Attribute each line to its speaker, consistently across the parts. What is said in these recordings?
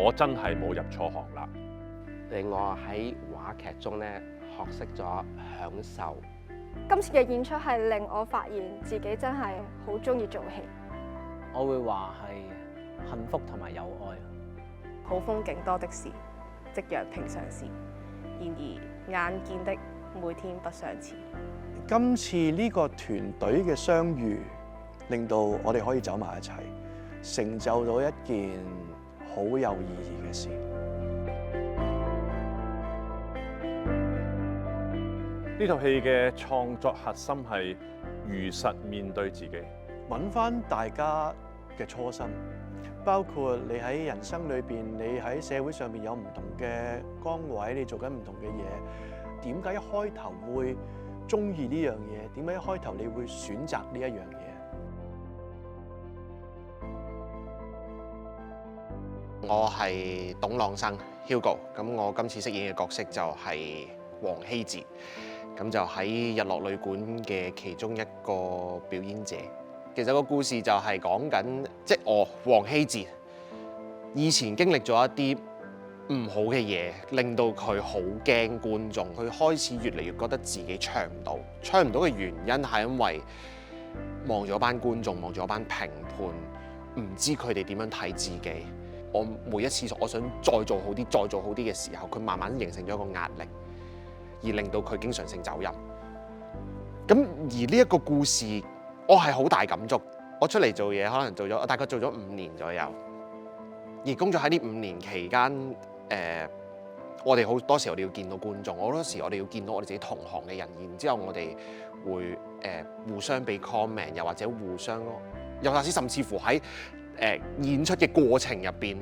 Speaker 1: 我真係冇入錯行啦。
Speaker 2: 令我喺話劇中咧學識咗享受。
Speaker 3: 今次嘅演出係令我發現自己真係好中意做戲。
Speaker 4: 我會話係幸福同埋有愛。
Speaker 5: 好風景多的是，夕陽平常事。然而眼見的每天不相似。
Speaker 6: 今次呢個團隊嘅相遇，令到我哋可以走埋一齊，成就到一件好有意義嘅事。
Speaker 1: 呢套戲嘅創作核心係如實面對自己，
Speaker 6: 揾翻大家嘅初心，包括你喺人生裏邊，你喺社會上邊有唔同嘅崗位，你做緊唔同嘅嘢，點解一開頭會中意呢樣嘢？點解一開頭你會選擇呢一樣嘢？
Speaker 2: 我係董朗生 Hugo， 咁我今次飾演嘅角色就係黃希哲，咁就喺日落旅館嘅其中一個表演者。其實個故事就係講緊，即係我黃希哲以前經歷咗一啲唔好嘅嘢，令到佢好驚觀眾，佢開始越嚟越覺得自己唱唔到嘅原因係因為望咗班觀眾，望咗班評判，唔知佢哋點樣睇自己。我每一次我想再做好啲嘅時候，佢慢慢形成咗一個壓力，而令到佢經常性走音。咁而呢一個故事，我係好大感觸。我出嚟做嘢，可能大概做咗5年左右。而工作喺呢5年期間，我哋好多時我哋要見到觀眾，好多時我哋要見到我哋自己同行嘅人，然之後我哋會互相俾 comment， 又或者互相，又或者甚至乎喺演出嘅過程入邊，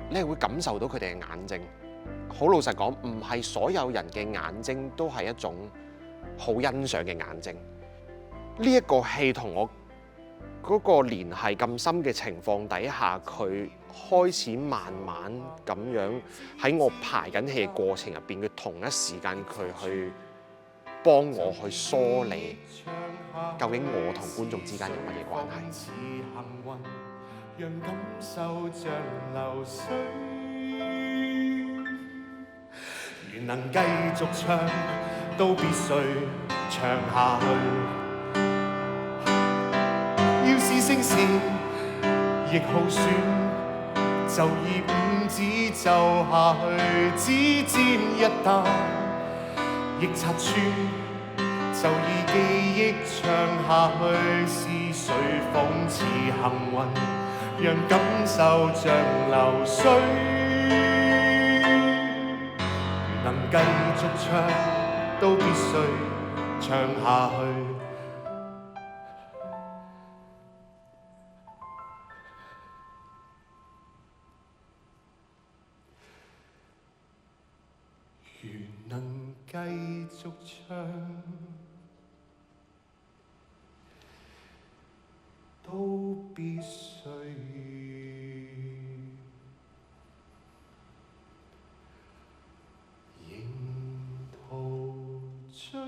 Speaker 2: 你係會感受到佢哋嘅眼睛。好老實講，唔係所有人嘅眼睛都係一種好欣賞嘅眼睛。呢一個戲同我嗰個聯繫咁深嘅情況底下，佢開始慢慢咁樣喺我排緊戲嘅過程入邊，佢同一時間佢去幫我去梳理究竟我同觀眾之間有乜嘢關係。讓感受像流水，如能繼續唱，都必須唱下去。要是聲線亦耗損，就以五指奏下去，只沾一擔亦拆穿，就以記憶唱下去。是誰諷刺幸運？讓感受像流水，如能繼續唱，都必須唱下去。如能繼續唱，都必須迎途追。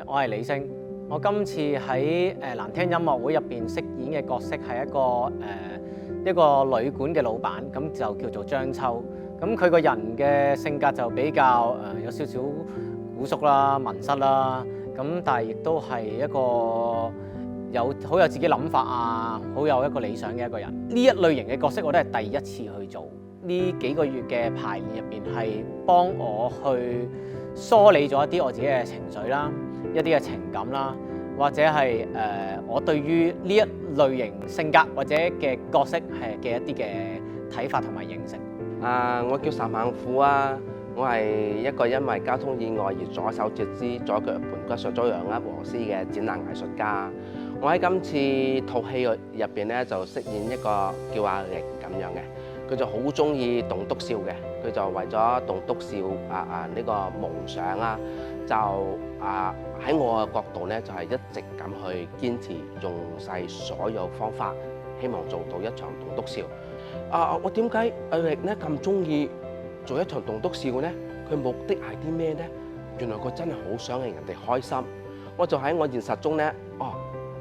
Speaker 4: 我係李星，我今次喺難聽音樂會入邊飾演嘅角色係一個旅館嘅老闆，咁就叫做張秋。咁佢個人嘅性格就比較有少少古肅啦、文室啦，咁但係亦都係一個好有自己諗法啊，好有一個理想嘅一個人。呢一類型嘅角色我都係第一次去做。呢幾個月嘅排練入邊係幫我去梳理咗一啲我自己嘅情緒啦，一啲嘅情感啦，或者係我對於呢一類型性格或者嘅角色係嘅一啲嘅睇法同埋認識。
Speaker 2: 我叫岑幸富啊，我係一個因為交通意外而左手截肢、左腳盤骨削咗羊軛和絲嘅展覽藝術家。我喺今次套戲入邊咧，就飾演一個叫阿力咁樣嘅。佢就好中意棟篤笑嘅，佢就為咗棟篤笑呢個夢想啦，就喺我嘅角度咧，就係一直咁去堅持，用晒所有方法，希望做到一場棟篤笑。我點解阿力咧咁中意
Speaker 7: 做一場棟篤笑咧，佢目的係啲咩咧？原來佢真係好想令人哋開心。我就喺我現實中咧，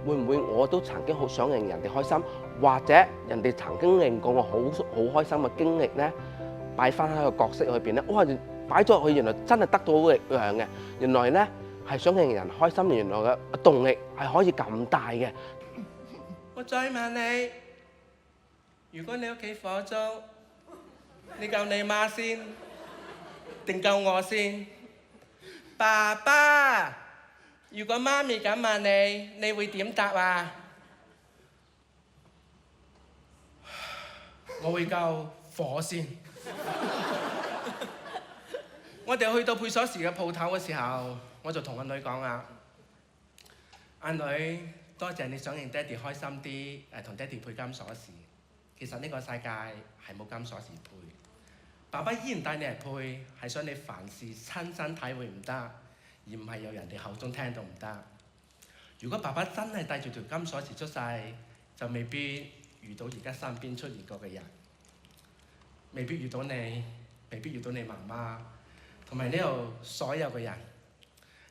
Speaker 7: 會唔會我都曾經好想令人哋開心，或者人哋曾經令過我好開心嘅經歷咧，擺翻喺個角色裏邊咧，哇！擺咗落去，原來真係得到力量嘅。原來咧係想令人開心，原來嘅動力係可以咁大嘅。
Speaker 8: 我再問你，如果你屋企火燭，你救你媽先，定救我先？爸爸，如果媽咪咁問你，你會點答啊？我會救火先。我哋去到配鎖匙嘅鋪頭嘅時候，我就同阿女講啊，阿女，多謝你想令爹哋開心啲，同爹哋配金鎖匙。其實呢個世界係冇金鎖匙配，爸爸依然帶你嚟配，係想你凡事親身體會唔得，而唔係由人哋口中聽到唔得。如果爸爸真係帶住條金鎖匙出世，就未必遇到而家身邊出現過嘅人，未必遇到你，未必遇到你媽媽，同埋呢度所有嘅人。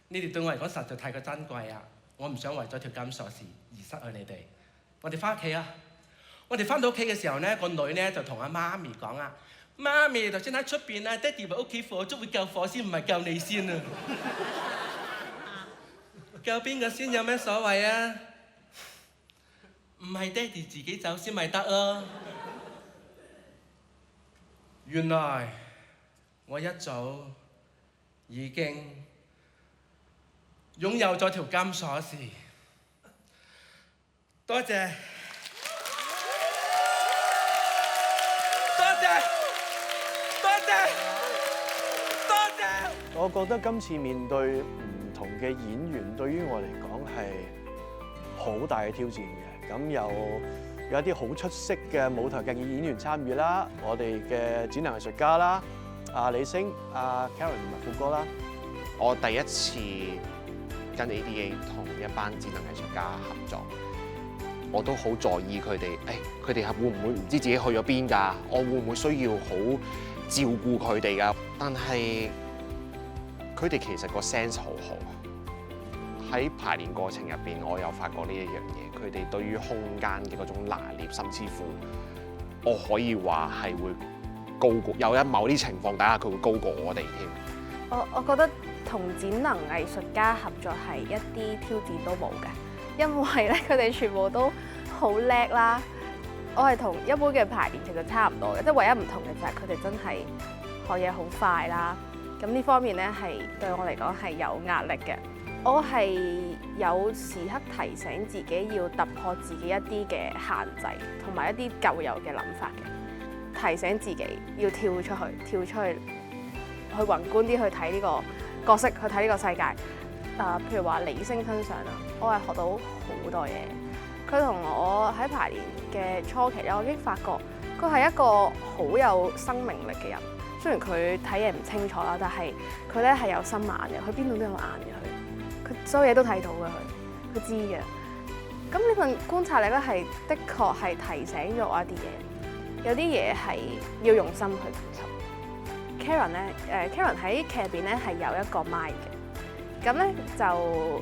Speaker 8: 你哋對我嚟講實在太過珍貴啊！我唔想為咗條金鎖匙而失去你哋。我哋翻屋企啊！我哋翻到屋企嘅時候咧，個女咧就同阿媽咪講啊：媽咪，頭先喺出邊啊，爹哋話屋企火燭會救火先，唔係救你先啊！救邊個先有咩所謂啊？唔係爹哋自己走先咪得咯。原來我一早已經擁有咗條金鎖匙，多謝，多謝，多謝，多謝。
Speaker 6: 我覺得今次面對唔同嘅演員，對於我嚟講係好大嘅挑戰嘅。咁有一啲好出色嘅舞台劇嘅演員參與啦，我哋嘅展能藝術家啦，阿李星、阿 Karen 同埋富哥啦。
Speaker 2: 我第一次跟 ADA 同一班展能藝術家合作，我都好在意佢哋，佢哋係會唔會唔知自己去咗邊㗎？我會唔會需要好照顧佢哋㗎？但係佢哋其實個 sense 好好。喺排練過程入邊，我有發覺呢一樣嘢，佢哋對於空間嘅嗰種拿捏，甚至乎我可以話係會高過，有某啲情況底下佢會高過我哋添。
Speaker 5: 我覺得同展能藝術家合作係一啲挑戰都冇嘅，因為咧佢哋全部都好叻啦。我係同一般嘅排練其實差唔多嘅，即係唯一唔同嘅就係佢哋真係學嘢好快啦。咁呢方面咧係對我嚟講係有壓力嘅。我係有時刻提醒自己要突破自己一啲嘅限制，同埋一啲舊有嘅諗法嘅。提醒自己要跳出去去宏觀啲去睇呢個角色，去睇呢個世界。譬如話李星身上啊，我係學到好多嘢。佢同我喺排練嘅初期咧，我已經發覺佢係一個好有生命力嘅人。雖然佢睇嘢唔清楚啦，但係佢咧係有心眼嘅，佢邊度都有眼嘅佢所有嘢都睇到嘅佢知嘅。咁呢份觀察力咧係的確係提醒咗我一啲嘢，有啲嘢係要用心去感受。Karen 咧，Karen 喺劇入邊咧係有一個麥嘅，咁咧就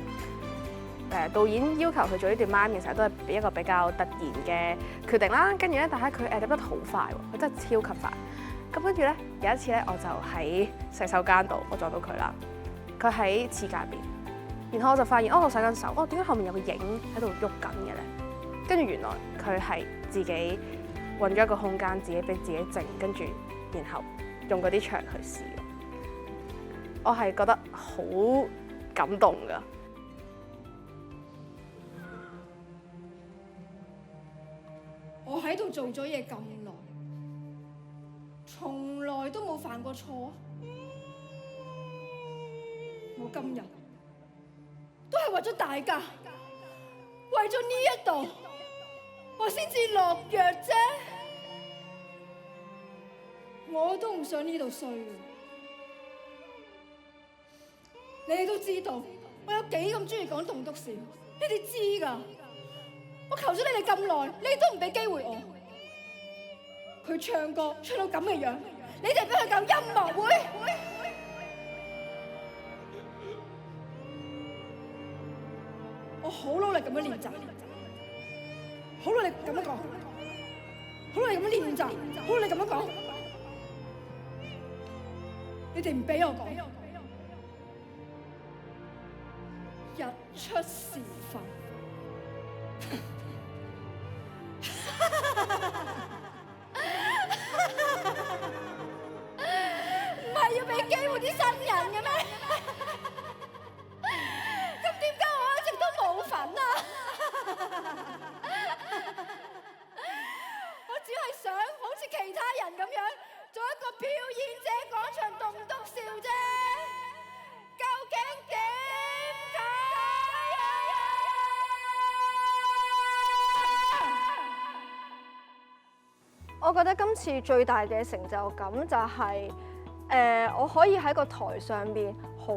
Speaker 5: 導演要求佢做呢段麥嘅時候，都係一個比較突然嘅決定啦。跟住咧，但係佢得得好快喎，佢真係超級快。咁跟住咧，有一次咧，我就喺洗手間度，我撞到佢啦。佢喺廁格入邊，然後我就發現，我洗緊手，點解後面有個影喺度喐緊嘅咧？跟住原來佢係自己揾咗一個空間，自己俾自己靜，跟住然後用嗰啲牆去試。我係覺得好感動㗎。
Speaker 9: 我喺度做咗嘢咁耐，從來都冇犯過錯。我今日都係為咗大家，為咗呢一度，我先至落藥啫。我都唔想呢度衰。你哋都知道我有幾咁中意講棟篤笑，你哋知㗎。我求咗你哋咁耐，你哋都唔俾機會我。佢唱歌唱到咁嘅樣，你哋俾佢搞音樂會？我好努力咁樣練習，好努力咁樣講，好努力咁樣練習，好努力咁樣講。你哋唔俾我講，日出時分。唔係要俾機會啲新人嘅咩？咁點解我一直都冇份啊？我只係想好似其他人咁樣，做一個表演者，講場棟篤笑啫。究竟點解啊？
Speaker 3: 我覺得今次最大嘅成就感就係、我可以喺個台上邊好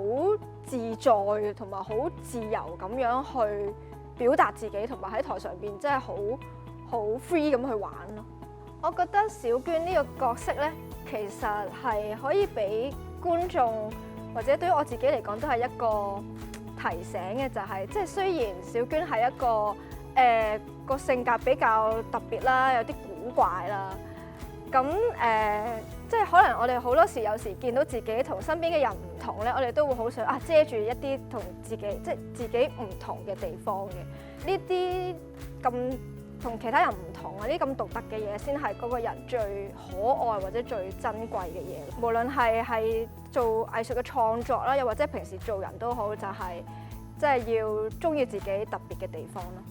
Speaker 3: 自在同埋好自由咁樣去表達自己，同埋喺台上邊真係好 free 咁去玩咯。我覺得小娟呢個角色咧，其實係可以俾觀眾或者對於我自己嚟講都係一個提醒嘅，就係即係雖然小娟係一個個性格比較特別啦，有啲古怪啦，咁即係可能我哋好多時有時見到自己同身邊嘅人唔同咧，我哋都會好想遮住一啲同自己即係自己唔同嘅地方嘅。呢啲咁同其他人唔同啊，呢啲咁獨特嘅嘢先係嗰個人最可愛或者最珍貴嘅嘢。無論係做藝術嘅創作啦，又或者平時做人都好，就係即係要中意自己特別嘅地方咯。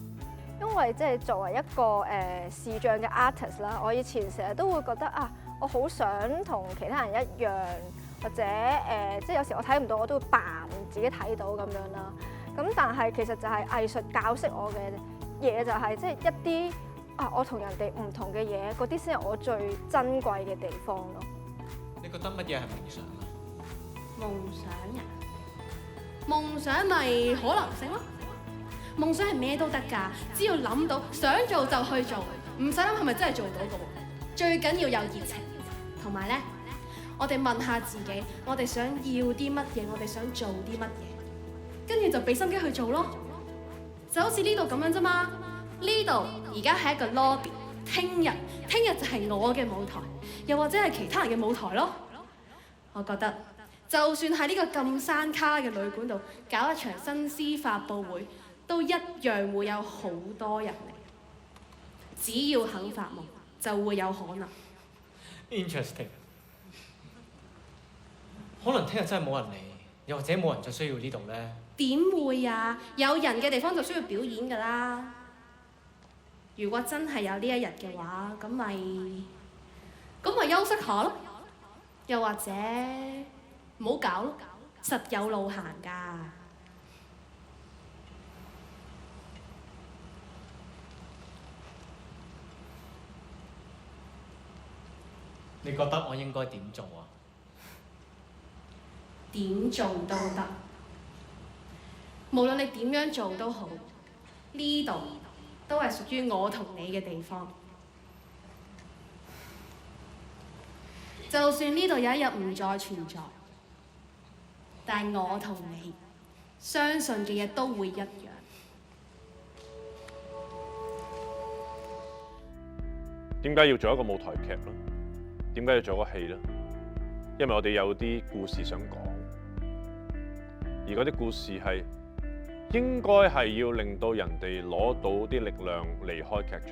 Speaker 3: 因為即係作為一個視像嘅 artist 啦，我以前成日都會覺得我好想同其他人一樣，或者即係有時我睇唔到，我都會扮自己睇到咁樣啦。咁但係其實就係藝術教識我嘅嘢，就係即係一啲我同人哋唔同嘅嘢，嗰啲先係我最珍貴嘅地方咯。
Speaker 10: 你覺得乜嘢係夢想啊？
Speaker 11: 夢想啊？夢想咪可能性咯。夢想係咩都得㗎，只要諗到想做就去做，唔使諗係咪真係做到嘅喎。最緊要有熱情，同埋咧，我哋問下自己，我哋想要啲乜嘢，我哋想做啲乜嘢，跟住就俾心機去做咯。就好似呢度咁樣啫嘛。呢度而家係一個 lobby， 聽日就係我嘅舞台，又或者係其他人嘅舞台咯。我覺得，就算喺呢個咁山卡嘅旅館度搞一場新詩發佈會，都一樣會有好多人嚟。只要肯發夢，就會有可能。
Speaker 10: Interesting。可能聽日真係冇人嚟，又或者冇人就需要呢度咧。
Speaker 11: 點會啊？有人嘅地方就需要表演㗎啦。如果真係有呢一日嘅話，咁咪休息下咯。又或者唔好搞咯，實有路行㗎。
Speaker 10: 你覺得我應該點做啊？
Speaker 11: 點做都得，無論你點樣做都好，呢度都係屬於我同你嘅地方。就算呢度有一日唔再存在，但係我同你相信嘅嘢都會一樣。
Speaker 1: 點解要做一個舞台劇咧？點解要做個戲咧？因為我哋有啲故事想講，而嗰啲故事係應該係要令到人哋攞到啲力量離開劇場，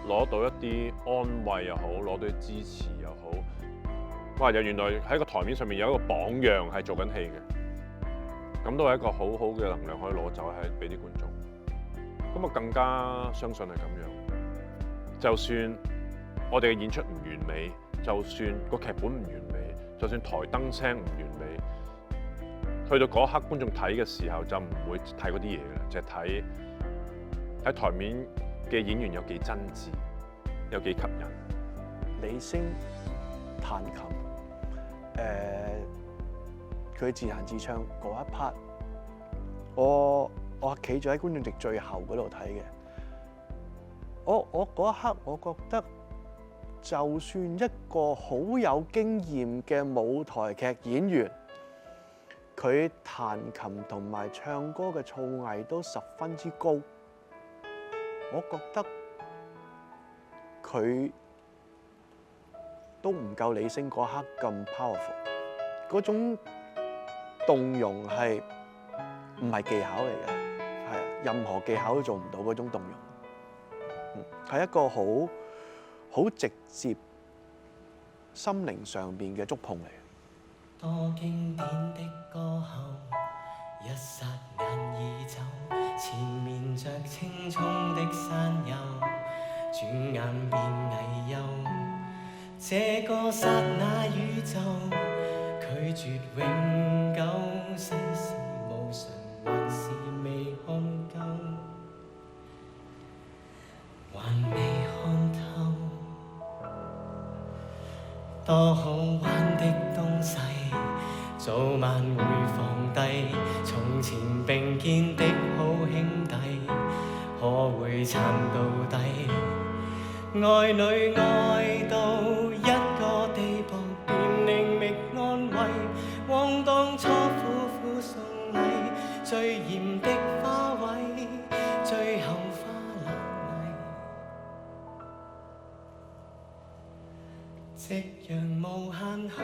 Speaker 1: 攞到一啲安慰又好，攞到啲支持又好。哇！又原來喺個台面上面有一個榜樣係做緊戲嘅，咁都係一個好好嘅能量可以攞走，係俾啲觀眾。咁我更加相信係咁樣，就算我哋嘅演出唔完美，就算個劇本唔完美，就算台燈聲唔完美，去到嗰刻觀眾睇嘅時候就唔會睇嗰啲嘢嘅，就係睇喺台面嘅演員有幾真摯，有幾吸引。
Speaker 6: 李星彈琴，佢自彈自唱嗰一 part， 我企咗喺觀眾席最後嗰度睇嘅。我嗰一刻，我覺得就算一個好有經驗嘅舞台劇演員，佢彈琴同埋唱歌嘅造詣都十分之高，我覺得佢都唔夠李星嗰刻咁 powerful。嗰種動容係唔係技巧嚟嘅？係啊，任何技巧都做唔到嗰種動容。係一個好直接心靈上邊嘅觸碰嚟。
Speaker 12: 多經典的歌後，一霎眼已走，前面着青葱的山丘，轉眼變危憂。這個剎那宇宙，拒絕永久，世事無常，還是未看夠，還未看透。多好玩的東西，早晚會放低。從前並肩的好兄弟，可會撐到底？愛侶愛到一個地步，便另覓安慰。往當初苦苦送禮，最嚴的花位，最後花爛泥。夕陽無限好，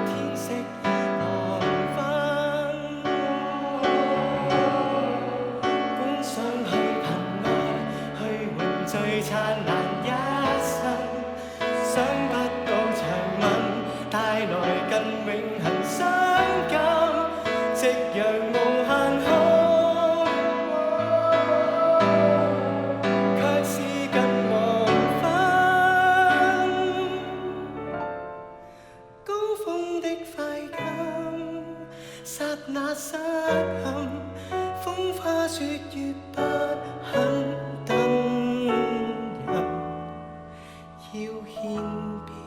Speaker 12: 天色已黃昏，本想去憑愛去換最燦爛一生，想不到長吻帶來更永恆傷感。夕陽無限好，那失陷，風花雪月不肯等人，要獻遍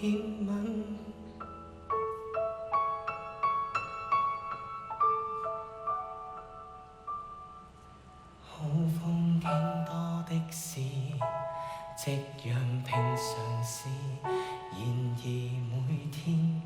Speaker 12: 獻吻。好風景多的是，夕陽平常事，然而每天